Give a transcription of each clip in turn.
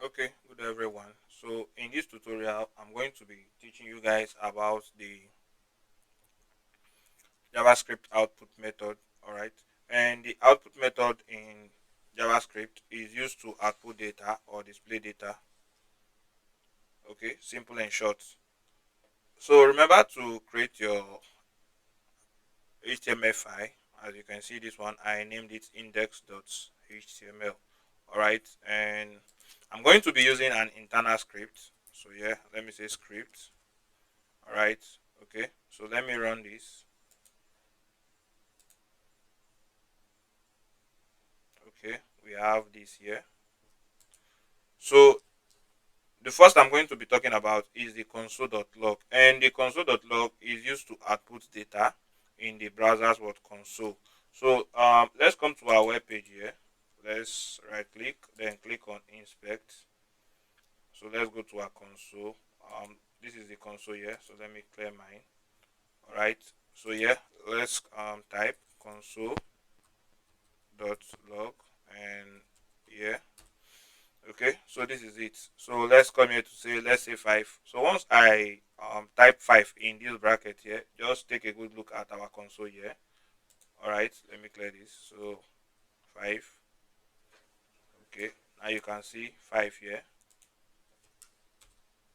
Okay, good everyone. So in this tutorial, I'm going to be teaching you guys about the JavaScript output method. All right, and the output method in JavaScript is used to output data or display data. Okay, simple and short. So remember to create your HTML file. As you can see, this one I named it index.html. All right, and I'm going to be using an internal script. So yeah, let me say script. All right, okay, so let me run this. Okay, we have this here. So the first I'm going to be talking about is the console.log, and the console.log is used to output data in the browser's word console. So let's come to our web page here. Let's right click, then click on inspect. So let's go to our console. This is the console here, so let me clear mine. All right, so yeah, let's type console.log, and yeah, okay, so this is it. So let's come here to say, let's say 5. So once I type 5 in this bracket here, just take a good look at our console here. All right, let me clear this. So 5. Okay, now you can see 5 here.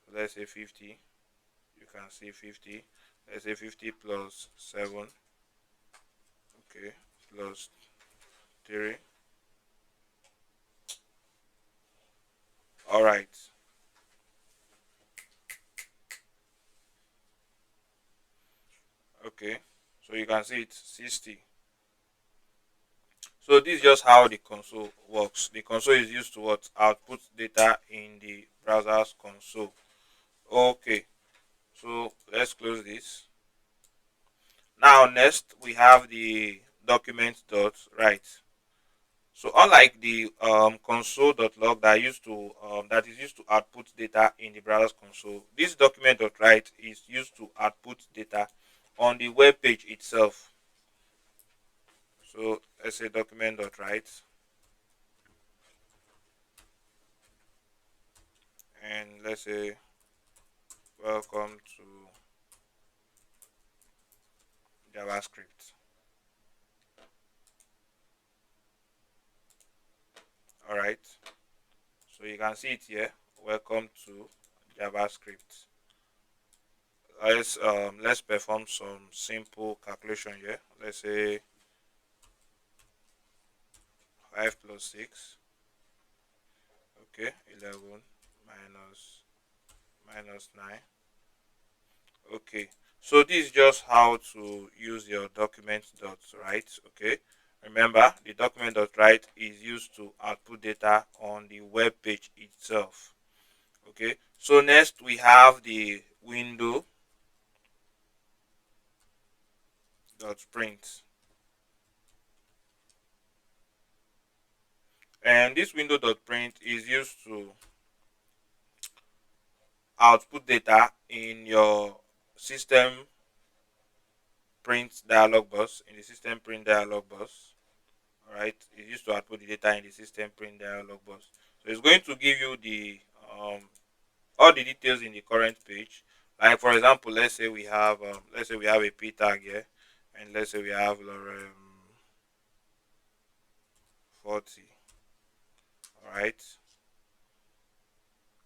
So let's say 50. You can see 50. Let's say 50 plus 7. Okay, plus 3. All right. Okay, so you can see it's 60. So this is just how the console works. The console is used to what output data in the browser's console. Okay, so let's close this. Now next we have the document dot write. So unlike the console.log that is used to output data in the browser's console, this document dot write is used to output data on the web page itself. So let's say document dot write, and let's say welcome to JavaScript. All right, so you can see it here. Welcome to JavaScript. Let's perform some simple calculation here. Let's say 5 plus 6. Okay, 11 minus 9. Okay, so this is just how to use your document dot write. Okay, remember the document dot write is used to output data on the web page itself. Okay, so next we have the window dot print, and this window dot print is used to output data in your system print dialog box. In the system print dialog box, all right, it's used to output the data in the system print dialog box. So it's going to give you the um, all the details in the current page. Like for example, let's say we have a p tag here, and let's say we have lorem 40. All right,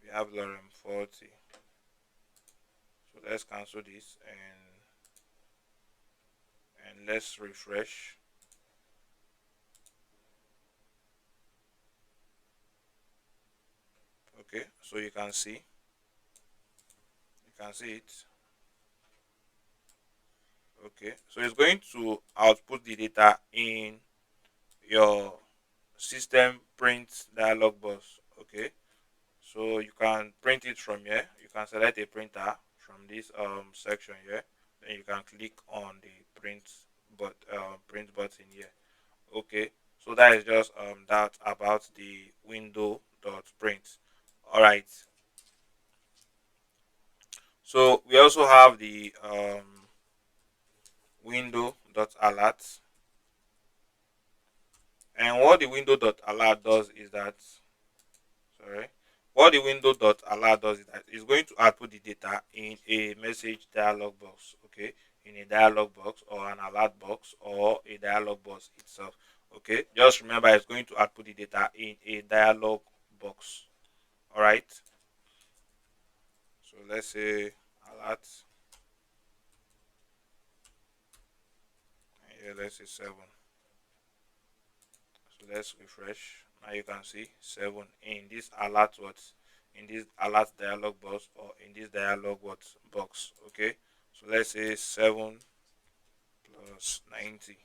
we have lorem 40. So let's cancel this, and let's refresh. Okay, so you can see it. Okay, so it's going to output the data in your system print dialog box. Okay, so you can print it from here. You can select a printer from this section here, then you can click on the print button here. Okay, so that is just that about the window dot print. All right, so we also have the window dot alert, and what the window dot alert does is that, sorry, What the window.alert does is that it's going to output the data in a message dialog box, okay, in a dialog box or an alert box or a dialog box itself. Okay, just remember it's going to output the data in a dialog box. All right, so let's say alert, and here let's say 7. So let's refresh. Now you can see 7 in this alert what, in this alert dialog box or in this dialog what box. Okay, so let's say 7 plus 90,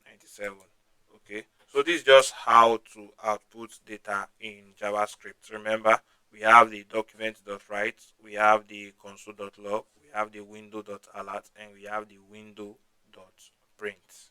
97. Okay, so this is just how to output data in JavaScript. Remember, we have the document.write, we have the console.log, we have the window.alert, and we have the window.print.